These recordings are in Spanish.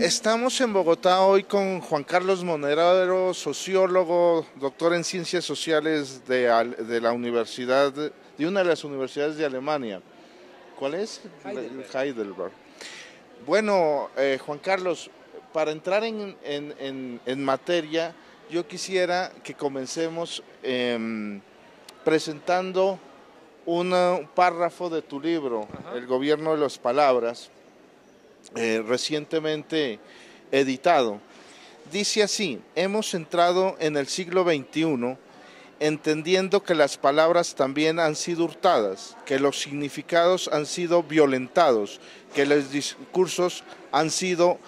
Estamos en Bogotá hoy con Juan Carlos Monedero, sociólogo, doctor en ciencias sociales de la universidad, de una de las universidades de Alemania. ¿Cuál es? Heidelberg. Bueno, Juan Carlos, para entrar en materia, yo quisiera que comencemos presentando un párrafo de tu libro, El gobierno de las palabras, recientemente editado. Dice así: hemos entrado en el siglo XXI entendiendo que las palabras también han sido hurtadas, que los significados han sido violentados, que los discursos han sido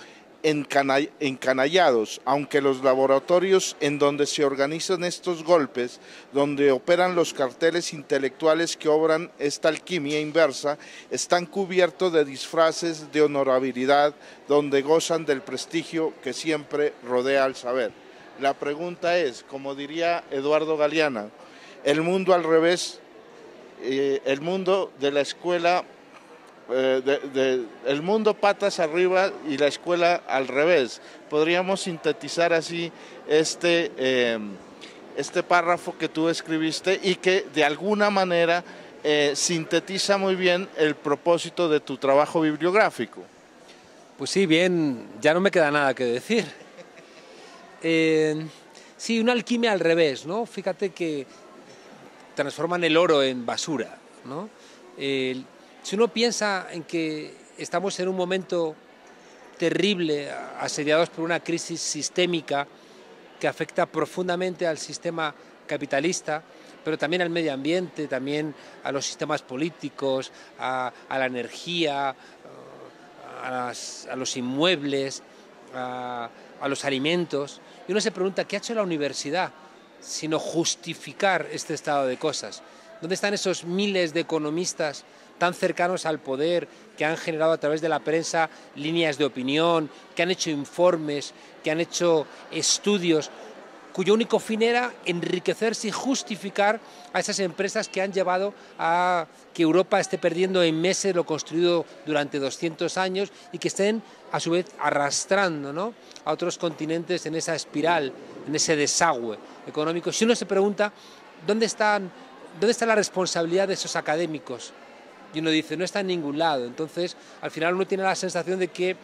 encanallados, aunque los laboratorios en donde se organizan estos golpes, donde operan los carteles intelectuales que obran esta alquimia inversa, están cubiertos de disfraces de honorabilidad, donde gozan del prestigio que siempre rodea al saber. La pregunta es, como diría Eduardo Galeana, el mundo al revés, el mundo de la escuela, el mundo patas arriba y la escuela al revés. Podríamos sintetizar así este párrafo que tú escribiste y que de alguna manera sintetiza muy bien el propósito de tu trabajo bibliográfico. Pues sí, bien, ya no me queda nada que decir. Sí, una alquimia al revés, ¿no? Fíjate que transforman el oro en basura, ¿no? Si uno piensa en que estamos en un momento terrible, asediados por una crisis sistémica que afecta profundamente al sistema capitalista, pero también al medio ambiente, también a los sistemas políticos, a la energía, a los inmuebles, a los alimentos. Y uno se pregunta, ¿qué ha hecho la universidad sino justificar este estado de cosas? ¿Dónde están esos miles de economistas tan cercanos al poder, que han generado a través de la prensa líneas de opinión, que han hecho informes, que han hecho estudios, cuyo único fin era enriquecerse y justificar a esas empresas que han llevado a que Europa esté perdiendo en meses lo construido durante 200 años y que estén a su vez arrastrando, ¿no?, a otros continentes en esa espiral, en ese desagüe económico? Si uno se pregunta, ¿dónde está la responsabilidad de esos académicos? Y uno dice, no está en ningún lado. Entonces, al final uno tiene la sensación de que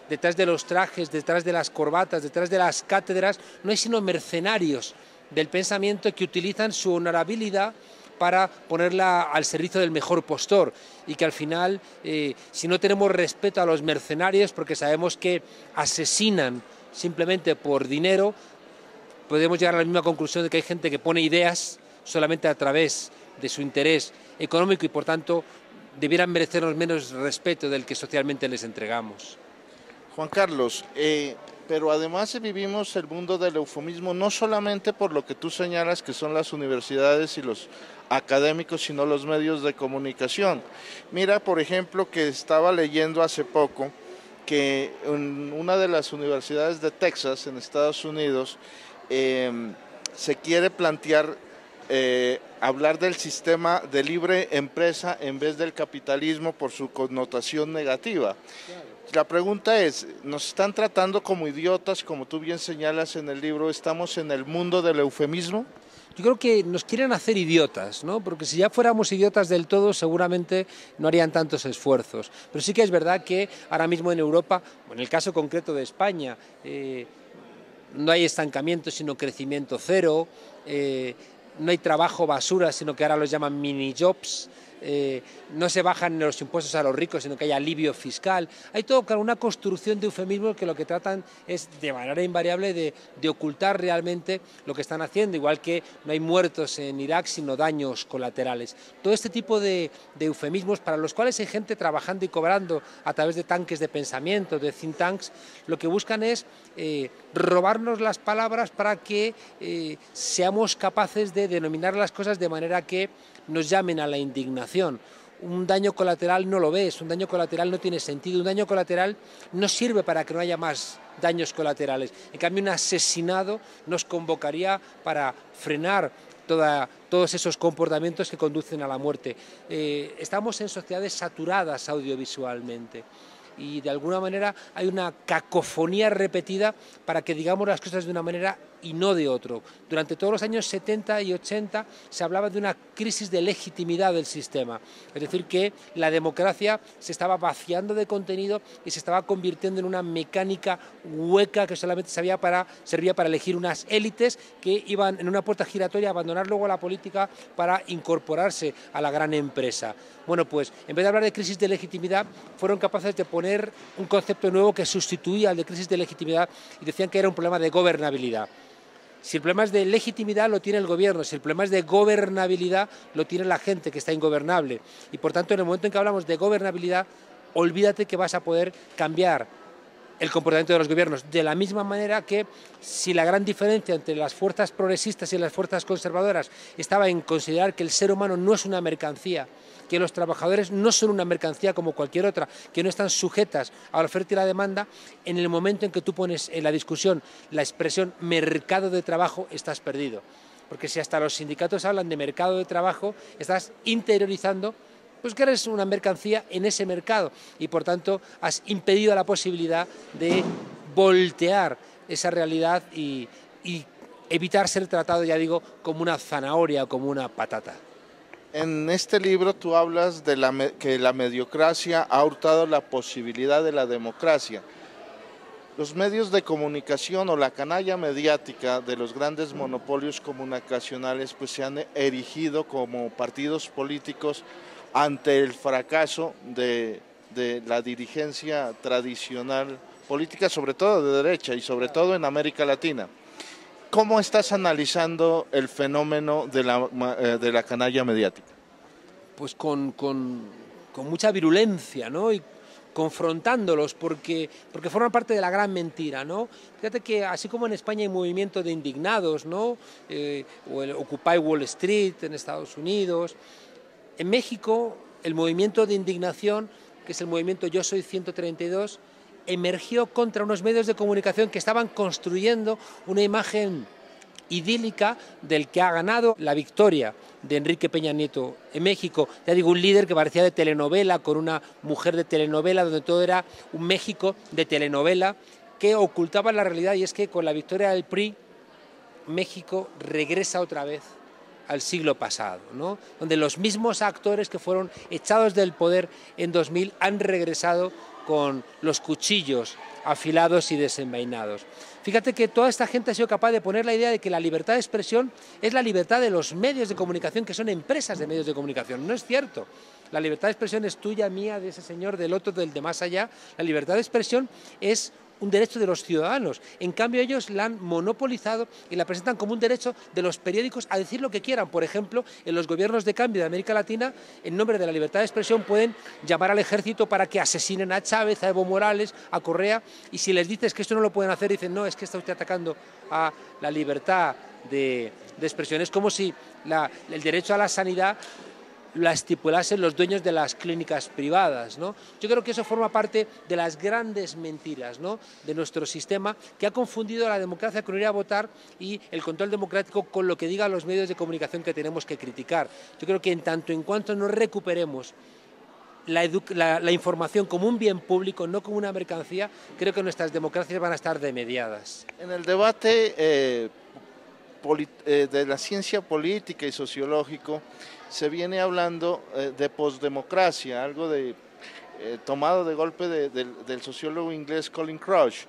detrás de los trajes, detrás de las corbatas, detrás de las cátedras, no hay sino mercenarios del pensamiento que utilizan su honorabilidad para ponerla al servicio del mejor postor, y que al final, si no tenemos respeto a los mercenarios, porque sabemos que asesinan simplemente por dinero, podemos llegar a la misma conclusión de que hay gente que pone ideas solamente a través de su interés económico y por tanto debieran merecernos menos respeto del que socialmente les entregamos. Juan Carlos, pero además vivimos el mundo del eufemismo, no solamente por lo que tú señalas que son las universidades y los académicos, sino los medios de comunicación. Mira, por ejemplo, que estaba leyendo hace poco que en una de las universidades de Texas, en Estados Unidos, se quiere plantear hablar del sistema de libre empresa en vez del capitalismo por su connotación negativa. La pregunta es, ¿nos están tratando como idiotas, como tú bien señalas en el libro? ¿Estamos en el mundo del eufemismo? Yo creo que nos quieren hacer idiotas, ¿no? Porque si ya fuéramos idiotas del todo, seguramente no harían tantos esfuerzos. Pero sí que es verdad que ahora mismo en Europa, en el caso concreto de España, no hay estancamiento, sino crecimiento cero. No hay trabajo basura, sino que ahora los llaman mini jobs. No se bajan los impuestos a los ricos, sino que hay alivio fiscal. Hay toda una construcción de eufemismos que lo que tratan es, de manera invariable, de ocultar realmente lo que están haciendo, igual que no hay muertos en Irak, sino daños colaterales. Todo este tipo de eufemismos, para los cuales hay gente trabajando y cobrando a través de tanques de pensamiento, de think tanks, lo que buscan es robarnos las palabras para que seamos capaces de denominar las cosas de manera que nos llamen a la indignación. Un daño colateral no lo ves, un daño colateral no tiene sentido, un daño colateral no sirve para que no haya más daños colaterales. En cambio, un asesinado nos convocaría para frenar todos esos comportamientos que conducen a la muerte. Estamos en sociedades saturadas audiovisualmente. y de alguna manera hay una cacofonía repetida para que digamos las cosas de una manera y no de otro. Durante todos los años 70 y 80 se hablaba de una crisis de legitimidad del sistema, es decir, que la democracia se estaba vaciando de contenido y se estaba convirtiendo en una mecánica hueca que solamente servía para elegir unas élites que iban en una puerta giratoria a abandonar luego la política para incorporarse a la gran empresa. Bueno, pues en vez de hablar de crisis de legitimidad, fueron capaces de poner un concepto nuevo que sustituía al de crisis de legitimidad y decían que era un problema de gobernabilidad. Si el problema es de legitimidad lo tiene el gobierno, si el problema es de gobernabilidad lo tiene la gente que está ingobernable. Y por tanto, en el momento en que hablamos de gobernabilidad, olvídate que vas a poder cambiar el comportamiento de los gobiernos, de la misma manera que si la gran diferencia entre las fuerzas progresistas y las fuerzas conservadoras estaba en considerar que el ser humano no es una mercancía, que los trabajadores no son una mercancía como cualquier otra, que no están sujetas a la oferta y la demanda, en el momento en que tú pones en la discusión la expresión mercado de trabajo, estás perdido. Porque si hasta los sindicatos hablan de mercado de trabajo, estás interiorizando pues que eres una mercancía en ese mercado y por tanto has impedido la posibilidad de voltear esa realidad y evitar ser tratado, ya digo, como una zanahoria o como una patata. En este libro tú hablas de que la mediocracia ha hurtado la posibilidad de la democracia. Los medios de comunicación o la canalla mediática de los grandes monopolios comunicacionales pues se han erigido como partidos políticos ante el fracaso de la dirigencia tradicional política, sobre todo de derecha y sobre todo en América Latina. ¿Cómo estás analizando el fenómeno de la canalla mediática? Pues con mucha virulencia, ¿no? Y confrontándolos porque forman parte de la gran mentira, ¿no? Fíjate que así como en España hay movimiento de indignados, ¿no? O el Occupy Wall Street en Estados Unidos, en México el movimiento de indignación, que es el movimiento Yo Soy 132, emergió contra unos medios de comunicación que estaban construyendo una imagen idílica del que ha ganado la victoria de Enrique Peña Nieto en México. Ya digo, un líder que parecía de telenovela, con una mujer de telenovela, donde todo era un México de telenovela, que ocultaba la realidad, y es que con la victoria del PRI, México regresa otra vez al siglo pasado, ¿no? Donde los mismos actores que fueron echados del poder en 2000 han regresado con los cuchillos afilados y desenvainados. Fíjate que toda esta gente ha sido capaz de poner la idea de que la libertad de expresión es la libertad de los medios de comunicación, que son empresas de medios de comunicación. No es cierto. La libertad de expresión es tuya, mía, de ese señor, del otro, del de más allá. La libertad de expresión es un derecho de los ciudadanos. En cambio, ellos la han monopolizado y la presentan como un derecho de los periódicos a decir lo que quieran. Por ejemplo, en los gobiernos de cambio de América Latina, en nombre de la libertad de expresión, pueden llamar al ejército para que asesinen a Chávez, a Evo Morales, a Correa, y si les dices que esto no lo pueden hacer, dicen, no, es que está usted atacando a la libertad de expresión. Es como si el derecho a la sanidad la estipulasen los dueños de las clínicas privadas, ¿no? Yo creo que eso forma parte de las grandes mentiras, ¿no?, de nuestro sistema, que ha confundido la democracia con ir a votar y el control democrático con lo que digan los medios de comunicación que tenemos que criticar. Yo creo que en tanto en cuanto no recuperemos la información como un bien público, no como una mercancía, creo que nuestras democracias van a estar demediadas. En el debate de la ciencia política y sociológico se viene hablando de posdemocracia, algo tomado de golpe del sociólogo inglés Colin Crouch,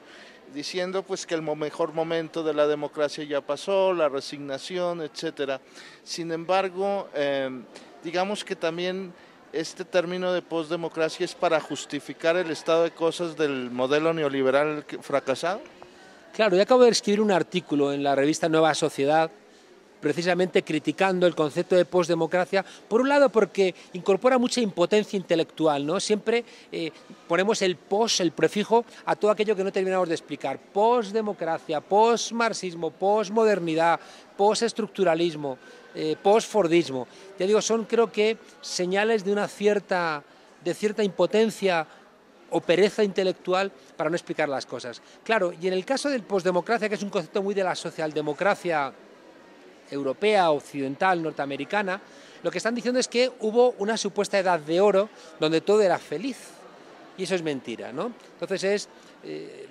diciendo pues que el mejor momento de la democracia ya pasó, la resignación, etcétera. Sin embargo, digamos que también este término de posdemocracia es para justificar el estado de cosas del modelo neoliberal fracasado. Claro, yo acabo de escribir un artículo en la revista Nueva Sociedad, precisamente criticando el concepto de posdemocracia, por un lado porque incorpora mucha impotencia intelectual, ¿no? Siempre ponemos el prefijo a todo aquello que no terminamos de explicar. Posdemocracia, posmarxismo, posmodernidad, postestructuralismo, postfordismo. Ya digo, son creo que señales de cierta impotencia o pereza intelectual para no explicar las cosas. Claro, y en el caso del posdemocracia, que es un concepto muy de la socialdemocracia europea, occidental, norteamericana, lo que están diciendo es que hubo una supuesta edad de oro donde todo era feliz. y eso es mentira, ¿no? Entonces es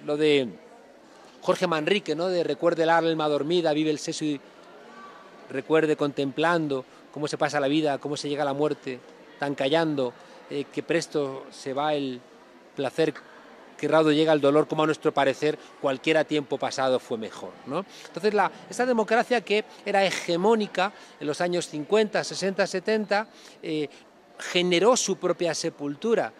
lo de Jorge Manrique, ¿no? De recuerde el alma dormida, vive el seso y recuerde contemplando cómo se pasa la vida, cómo se llega a la muerte, tan callando, que presto se va el placer, que raudo llega el dolor, como a nuestro parecer cualquiera tiempo pasado fue mejor, ¿no? Entonces esa democracia que era hegemónica en los años 50, 60, 70, generó su propia sepultura,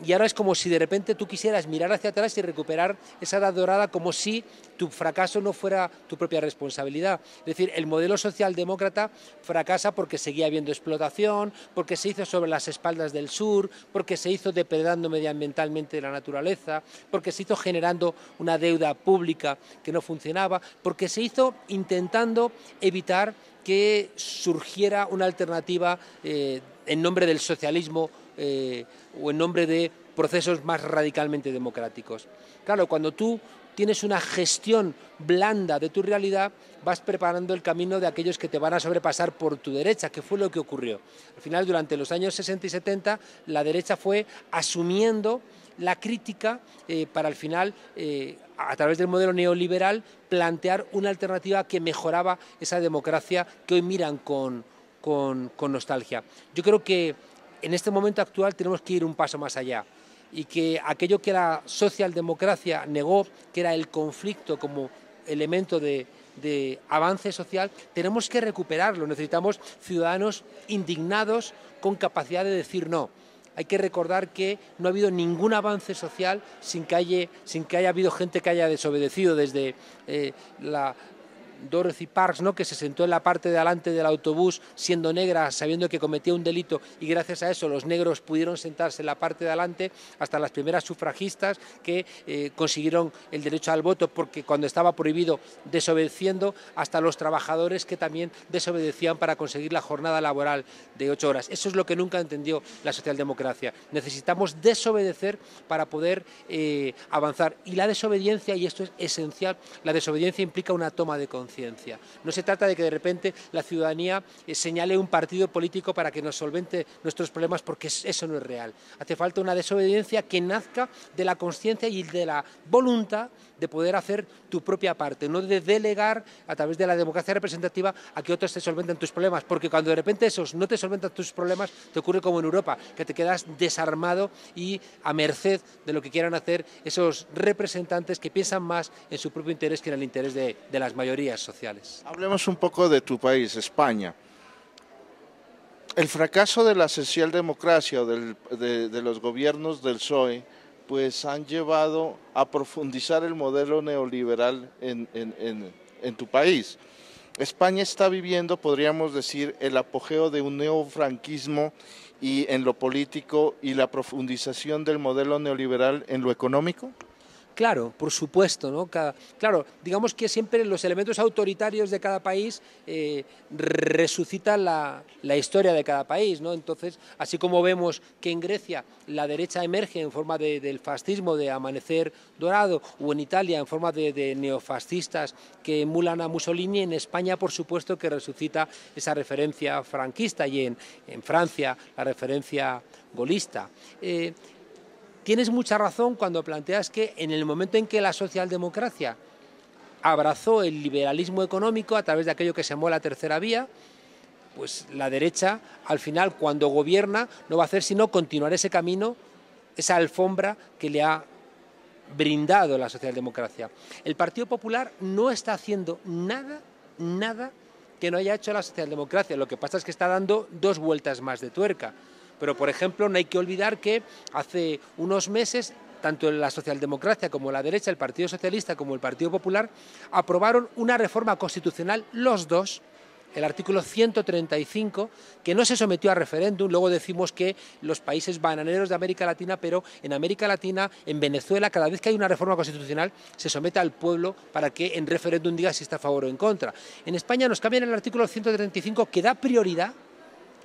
y ahora es como si de repente tú quisieras mirar hacia atrás y recuperar esa edad dorada, como si tu fracaso no fuera tu propia responsabilidad. Es decir, el modelo socialdemócrata fracasa porque seguía habiendo explotación, porque se hizo sobre las espaldas del sur, porque se hizo depredando medioambientalmente la naturaleza, porque se hizo generando una deuda pública que no funcionaba, porque se hizo intentando evitar que surgiera una alternativa en nombre del socialismo o en nombre de procesos más radicalmente democráticos. Claro, cuando tú tienes una gestión blanda de tu realidad, vas preparando el camino de aquellos que te van a sobrepasar por tu derecha, que fue lo que ocurrió. Al final, durante los años 60 y 70, la derecha fue asumiendo la crítica para al final, a través del modelo neoliberal, plantear una alternativa que mejoraba esa democracia que hoy miran con nostalgia. Yo creo que en este momento actual tenemos que ir un paso más allá y que aquello que la socialdemocracia negó, que era el conflicto como elemento de avance social, tenemos que recuperarlo. Necesitamos ciudadanos indignados con capacidad de decir no. Hay que recordar que no ha habido ningún avance social sin que haya habido gente que haya desobedecido, desde la Dorothy Parks, ¿no?, que se sentó en la parte de delante del autobús siendo negra, sabiendo que cometía un delito, y gracias a eso los negros pudieron sentarse en la parte de delante, hasta las primeras sufragistas que consiguieron el derecho al voto porque cuando estaba prohibido, desobedeciendo, hasta los trabajadores que también desobedecían para conseguir la jornada laboral de 8 horas. Eso es lo que nunca entendió la socialdemocracia. Necesitamos desobedecer para poder avanzar, y la desobediencia, y esto es esencial, la desobediencia implica una toma de conciencia. No se trata de que de repente la ciudadanía señale un partido político para que nos solvente nuestros problemas, porque eso no es real. Hace falta una desobediencia que nazca de la consciencia y de la voluntad de poder hacer tu propia parte, no de delegar a través de la democracia representativa a que otros te solventen tus problemas, porque cuando de repente esos no te solventan tus problemas, te ocurre como en Europa, que te quedas desarmado y a merced de lo que quieran hacer esos representantes que piensan más en su propio interés que en el interés de las mayorías sociales. Hablemos un poco de tu país, España. El fracaso de la socialdemocracia o de los gobiernos del PSOE pues han llevado a profundizar el modelo neoliberal en tu país. España está viviendo, podríamos decir, el apogeo de un neofranquismo y en lo político, y la profundización del modelo neoliberal en lo económico. Claro, por supuesto, ¿no? Claro, digamos que siempre los elementos autoritarios de cada país resucitan la historia de cada país, ¿no? Entonces, así como vemos que en Grecia la derecha emerge en forma del fascismo de Amanecer Dorado, o en Italia en forma de neofascistas que emulan a Mussolini, en España, por supuesto, que resucita esa referencia franquista, y en Francia la referencia golista. Tienes mucha razón cuando planteas que en el momento en que la socialdemocracia abrazó el liberalismo económico a través de aquello que se llamó la tercera vía, pues la derecha, al final, cuando gobierna, no va a hacer sino continuar ese camino, esa alfombra que le ha brindado la socialdemocracia. El Partido Popular no está haciendo nada que no haya hecho la socialdemocracia. Lo que pasa es que está dando 2 vueltas más de tuerca. Pero, por ejemplo, no hay que olvidar que hace unos meses, tanto la socialdemocracia como la derecha, el Partido Socialista como el Partido Popular, aprobaron una reforma constitucional, los dos, el artículo 135, que no se sometió a referéndum. Luego decimos que los países bananeros de América Latina, pero en América Latina, en Venezuela, cada vez que hay una reforma constitucional, se somete al pueblo para que en referéndum diga si está a favor o en contra. En España nos cambian el artículo 135, que da prioridad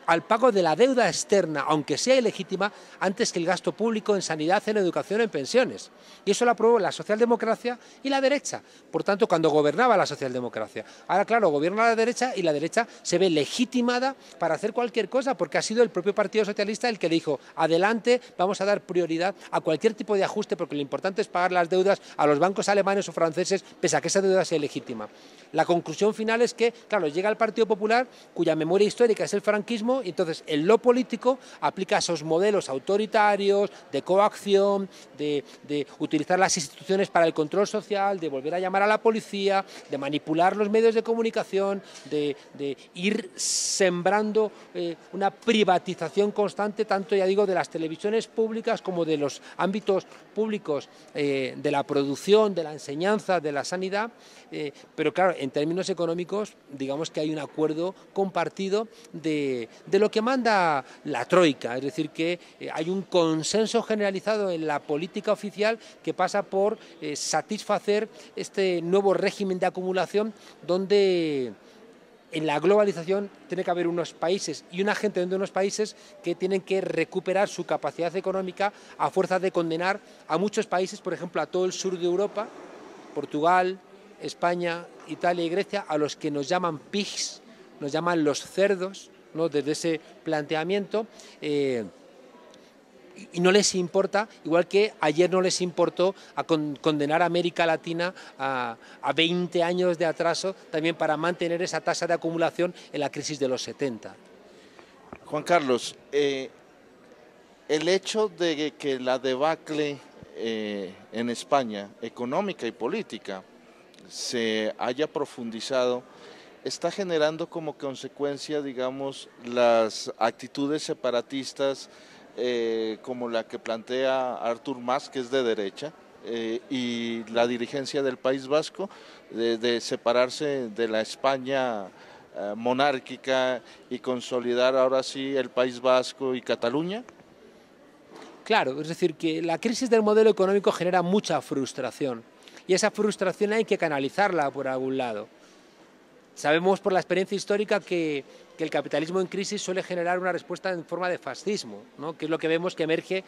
al pago de la deuda externa, aunque sea ilegítima, antes que el gasto público en sanidad, en educación o en pensiones. Y eso lo aprobó la socialdemocracia y la derecha. Por tanto, cuando gobernaba la socialdemocracia. Ahora, claro, gobierna la derecha y la derecha se ve legitimada para hacer cualquier cosa, porque ha sido el propio Partido Socialista el que le dijo, adelante, vamos a dar prioridad a cualquier tipo de ajuste, porque lo importante es pagar las deudas a los bancos alemanes o franceses, pese a que esa deuda sea legítima. La conclusión final es que, claro, llega el Partido Popular, cuya memoria histórica es el franquismo, y entonces en lo político aplica esos modelos autoritarios, de coacción, de utilizar las instituciones para el control social, de volver a llamar a la policía, de manipular los medios de comunicación, de ir sembrando una privatización constante, tanto, ya digo, de las televisiones públicas como de los ámbitos públicos, de la producción, de la enseñanza, de la sanidad, pero claro, en términos económicos, digamos que hay un acuerdo compartido de lo que manda la troika, es decir, que hay un consenso generalizado en la política oficial que pasa por satisfacer este nuevo régimen de acumulación donde en la globalización tiene que haber unos países y una gente dentro de unos países que tienen que recuperar su capacidad económica a fuerza de condenar a muchos países, por ejemplo, a todo el sur de Europa, Portugal, España, Italia y Grecia, a los que nos llaman pigs, nos llaman los cerdos, ¿no? Desde ese planteamiento, y no les importa, igual que ayer no les importó condenar a América Latina a 20 años de atraso, también para mantener esa tasa de acumulación en la crisis de los 70. Juan Carlos, el hecho de que la debacle en España, económica y política, se haya profundizado, está generando como consecuencia, digamos, las actitudes separatistas como la que plantea Artur Mas, que es de derecha, y la dirigencia del País Vasco, de separarse de la España monárquica y consolidar ahora sí el País Vasco y Cataluña. Claro, es decir, que la crisis del modelo económico genera mucha frustración y esa frustración hay que canalizarla por algún lado. Sabemos por la experiencia histórica que el capitalismo en crisis suele generar una respuesta en forma de fascismo, ¿no? Que es lo que vemos que emerge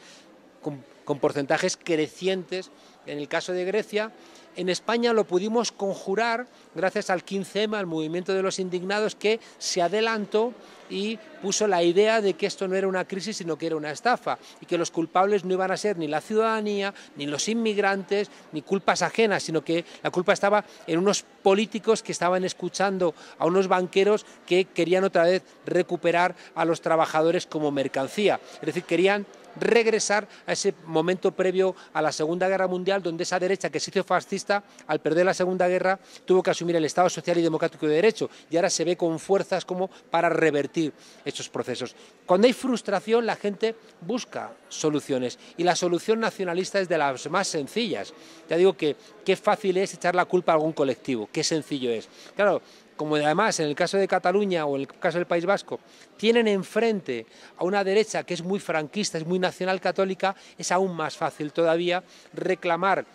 con porcentajes crecientes en el caso de Grecia. En España lo pudimos conjurar gracias al 15M, al movimiento de los indignados, que se adelantó y puso la idea de que esto no era una crisis, sino que era una estafa, y que los culpables no iban a ser ni la ciudadanía, ni los inmigrantes, ni culpas ajenas, sino que la culpa estaba en unos políticos que estaban escuchando a unos banqueros que querían otra vez recuperar a los trabajadores como mercancía, es decir, querían regresar a ese momento previo a la Segunda Guerra Mundial, donde esa derecha que se hizo fascista, al perder la Segunda Guerra, tuvo que asumir el Estado social y democrático de derecho, y ahora se ve con fuerzas como para revertir estos procesos. Cuando hay frustración, la gente busca soluciones, y la solución nacionalista es de las más sencillas. Ya digo que qué fácil es echar la culpa a algún colectivo, qué sencillo es. Claro, como además en el caso de Cataluña o en el caso del País Vasco, tienen enfrente a una derecha que es muy franquista, es muy nacional católica, es aún más fácil todavía reclamar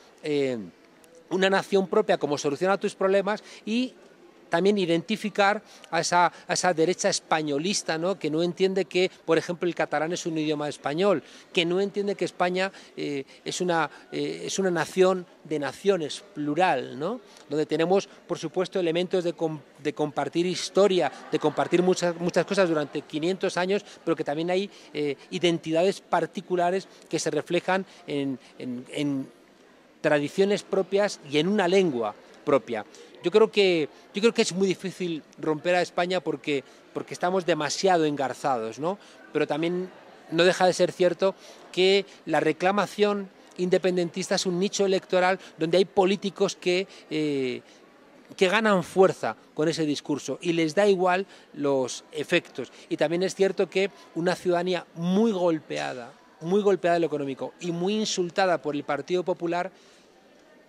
una nación propia como solución a tus problemas y también identificar a esa derecha españolista, ¿no? Que no entiende que, por ejemplo, el catalán es un idioma español, que no entiende que España es una nación de naciones plural, ¿no? Donde tenemos, por supuesto, elementos de compartir historia, de compartir muchas cosas durante 500 años, pero que también hay identidades particulares que se reflejan en tradiciones propias y en una lengua propia. Yo creo que es muy difícil romper a España porque estamos demasiado engarzados, ¿no? Pero también no deja de ser cierto que la reclamación independentista es un nicho electoral donde hay políticos que ganan fuerza con ese discurso y les da igual los efectos. Y también es cierto que una ciudadanía muy golpeada en lo económico y muy insultada por el Partido Popular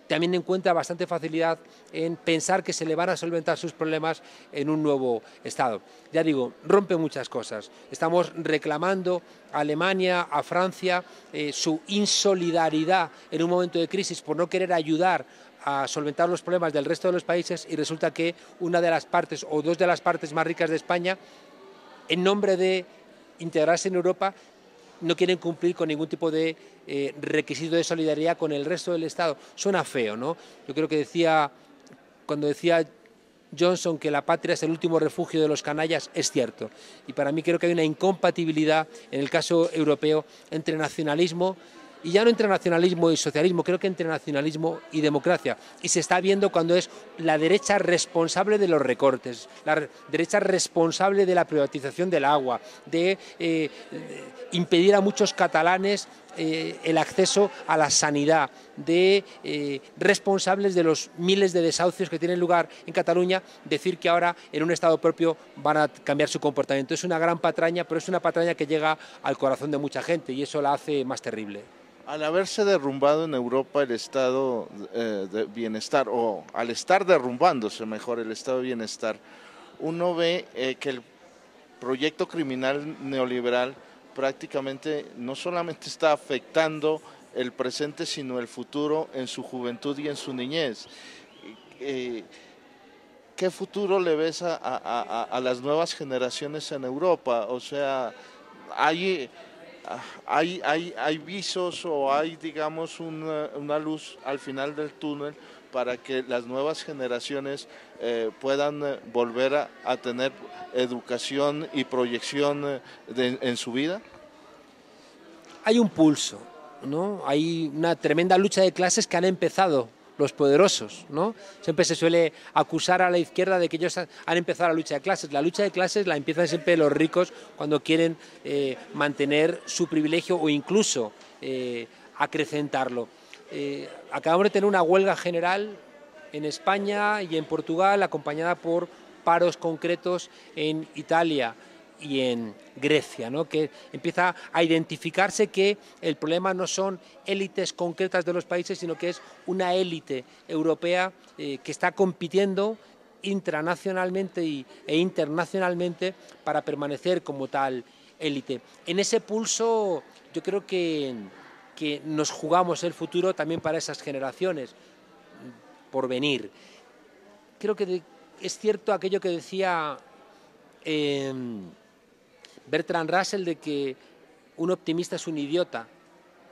también encuentra bastante facilidad en pensar que se le van a solventar sus problemas en un nuevo Estado. Ya digo, rompe muchas cosas. Estamos reclamando a Alemania, a Francia, su insolidaridad en un momento de crisis por no querer ayudar a solventar los problemas del resto de los países y resulta que una de las partes o dos de las partes más ricas de España en nombre de integrarse en Europa, no quieren cumplir con ningún tipo de requisito de solidaridad con el resto del Estado. Suena feo, ¿no? Yo creo que cuando decía Johnson que la patria es el último refugio de los canallas, es cierto. Y para mí creo que hay una incompatibilidad en el caso europeo entre nacionalismo, y ya no entre nacionalismo y socialismo, creo que entre nacionalismo y democracia. Y se está viendo cuando es la derecha responsable de los recortes, la derecha responsable de la privatización del agua, de impedir a muchos catalanes el acceso a la sanidad, de responsables de los miles de desahucios que tienen lugar en Cataluña, decir que ahora en un Estado propio van a cambiar su comportamiento. Es una gran patraña, pero es una patraña que llega al corazón de mucha gente y eso la hace más terrible. Al haberse derrumbado en Europa el estado de bienestar, o al estar derrumbándose mejor el estado de bienestar, uno ve que el proyecto criminal neoliberal prácticamente no solamente está afectando el presente, sino el futuro en su juventud y en su niñez. ¿Qué futuro le ves a las nuevas generaciones en Europa? O sea, hay visos o hay, digamos, una luz al final del túnel para que las nuevas generaciones puedan volver a tener educación y proyección en su vida? Hay un pulso, ¿no? Hay una tremenda lucha de clases que han empezado los poderosos, ¿no? Siempre se suele acusar a la izquierda de que ellos han empezado la lucha de clases. La lucha de clases la empiezan siempre los ricos cuando quieren mantener su privilegio o incluso acrecentarlo. Acabamos de tener una huelga general en España y en Portugal, acompañada por paros concretos en Italia y en Grecia, ¿no? Que empieza a identificarse que el problema no son élites concretas de los países, sino que es una élite europea que está compitiendo intranacionalmente e internacionalmente para permanecer como tal élite. En ese pulso yo creo que nos jugamos el futuro también para esas generaciones por venir. Creo que es cierto aquello que decía Bertrand Russell, de que un optimista es un idiota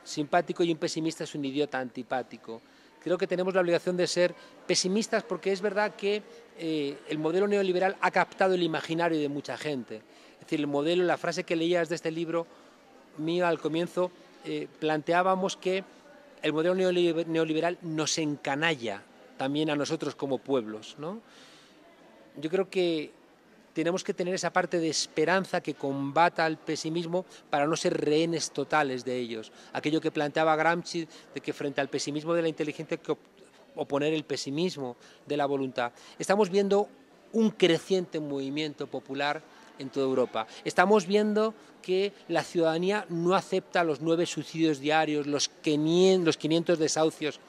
simpático y un pesimista es un idiota antipático. Creo que tenemos la obligación de ser pesimistas porque es verdad que el modelo neoliberal ha captado el imaginario de mucha gente. Es decir, el modelo, la frase que leías de este libro mío al comienzo, planteábamos que el modelo neoliberal nos encanalla también a nosotros como pueblos, ¿no? Yo creo que tenemos que tener esa parte de esperanza que combata al pesimismo para no ser rehenes totales de ellos. Aquello que planteaba Gramsci, de que frente al pesimismo de la inteligencia hay que oponer el pesimismo de la voluntad. Estamos viendo un creciente movimiento popular en toda Europa. Estamos viendo que la ciudadanía no acepta los 9 suicidios diarios, los 500 desahucios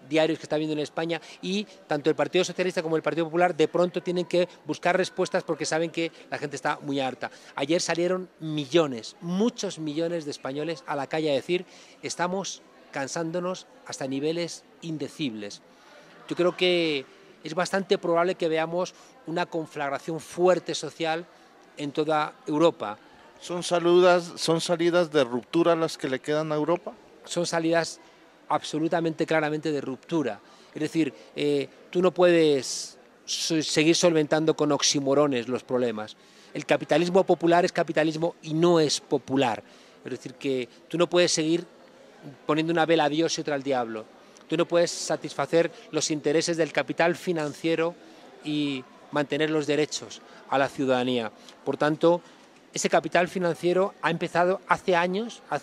diarios que está habiendo en España, y tanto el Partido Socialista como el Partido Popular de pronto tienen que buscar respuestas porque saben que la gente está muy harta. Ayer salieron millones, muchos millones de españoles a la calle a decir: estamos cansándonos hasta niveles indecibles. Yo creo que es bastante probable que veamos una conflagración fuerte social en toda Europa. ¿Son salidas de ruptura las que le quedan a Europa? Son salidas absolutamente claramente de ruptura. Es decir, tú no puedes seguir solventando con oximorones los problemas. El capitalismo popular es capitalismo y no es popular. Es decir, que tú no puedes seguir poniendo una vela a Dios y otra al diablo. Tú no puedes satisfacer los intereses del capital financiero y mantener los derechos a la ciudadanía. Por tanto, ese capital financiero ha empezado hace años, ha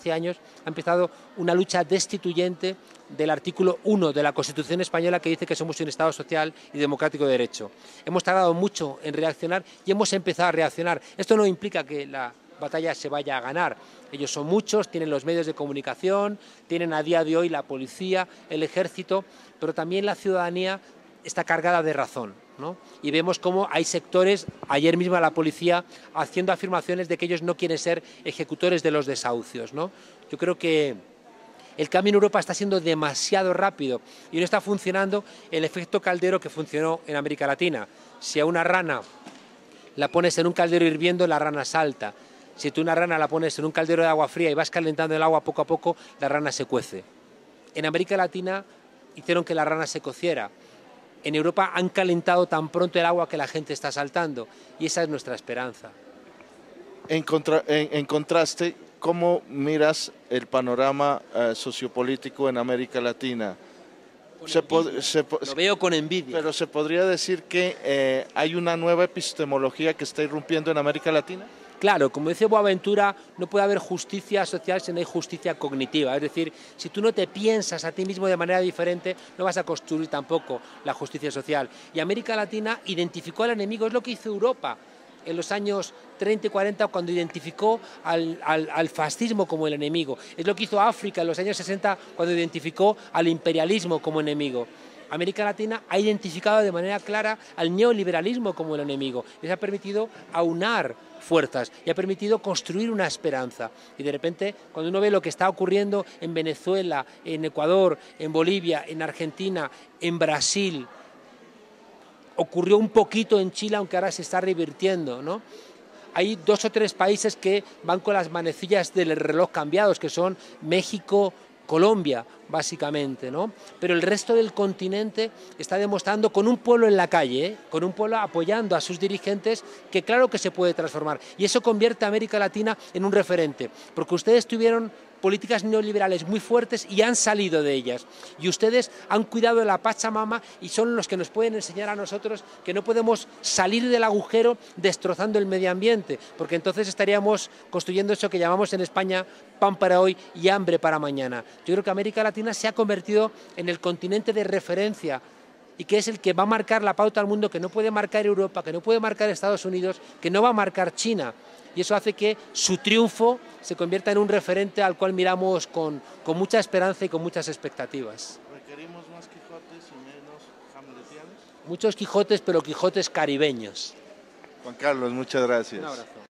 empezado una lucha destituyente del artículo 1 de la Constitución española, que dice que somos un Estado social y democrático de derecho. Hemos tardado mucho en reaccionar y hemos empezado a reaccionar. Esto no implica que la batalla se vaya a ganar. Ellos son muchos, tienen los medios de comunicación, tienen a día de hoy la policía, el ejército, pero también la ciudadanía está cargada de razón, ¿no? Y vemos cómo hay sectores, ayer mismo la policía, haciendo afirmaciones de que ellos no quieren ser ejecutores de los desahucios, ¿no? Yo creo que el cambio en Europa está siendo demasiado rápido y no está funcionando el efecto caldero que funcionó en América Latina. Si a una rana la pones en un caldero hirviendo, la rana salta. Si tú una rana la pones en un caldero de agua fría y vas calentando el agua poco a poco, la rana se cuece. En América Latina hicieron que la rana se cociera. En Europa han calentado tan pronto el agua que la gente está saltando. Y esa es nuestra esperanza. En contraste, ¿cómo miras el panorama sociopolítico en América Latina? Lo veo con envidia. Pero se podría decir que hay una nueva epistemología que está irrumpiendo en América Latina. Claro, como dice Boaventura, no puede haber justicia social si no hay justicia cognitiva. Es decir, si tú no te piensas a ti mismo de manera diferente, no vas a construir tampoco la justicia social. Y América Latina identificó al enemigo, es lo que hizo Europa en los años 30 y 40 cuando identificó al fascismo como el enemigo. Es lo que hizo África en los años 60 cuando identificó al imperialismo como enemigo. América Latina ha identificado de manera clara al neoliberalismo como el enemigo. Les ha permitido aunar fuerzas y ha permitido construir una esperanza. Y de repente, cuando uno ve lo que está ocurriendo en Venezuela, en Ecuador, en Bolivia, en Argentina, en Brasil, ocurrió un poquito en Chile, aunque ahora se está revirtiendo, ¿no? Hay 2 o 3 países que van con las manecillas del reloj cambiados, que son México, Colombia, básicamente, ¿no? Pero el resto del continente está demostrando con un pueblo en la calle, con un pueblo apoyando a sus dirigentes, que claro que se puede transformar. Y eso convierte a América Latina en un referente, porque ustedes tuvieron políticas neoliberales muy fuertes y han salido de ellas. Y ustedes han cuidado de la Pachamama y son los que nos pueden enseñar a nosotros que no podemos salir del agujero destrozando el medio ambiente, porque entonces estaríamos construyendo eso que llamamos en España pan para hoy y hambre para mañana. Yo creo que América Latina se ha convertido en el continente de referencia y que es el que va a marcar la pauta al mundo, que no puede marcar Europa, que no puede marcar Estados Unidos, que no va a marcar China. Y eso hace que su triunfo se convierta en un referente al cual miramos con mucha esperanza y con muchas expectativas. ¿Requerimos más Quijotes y menos hamletianos? Muchos Quijotes, pero Quijotes caribeños. Juan Carlos, muchas gracias. Un abrazo.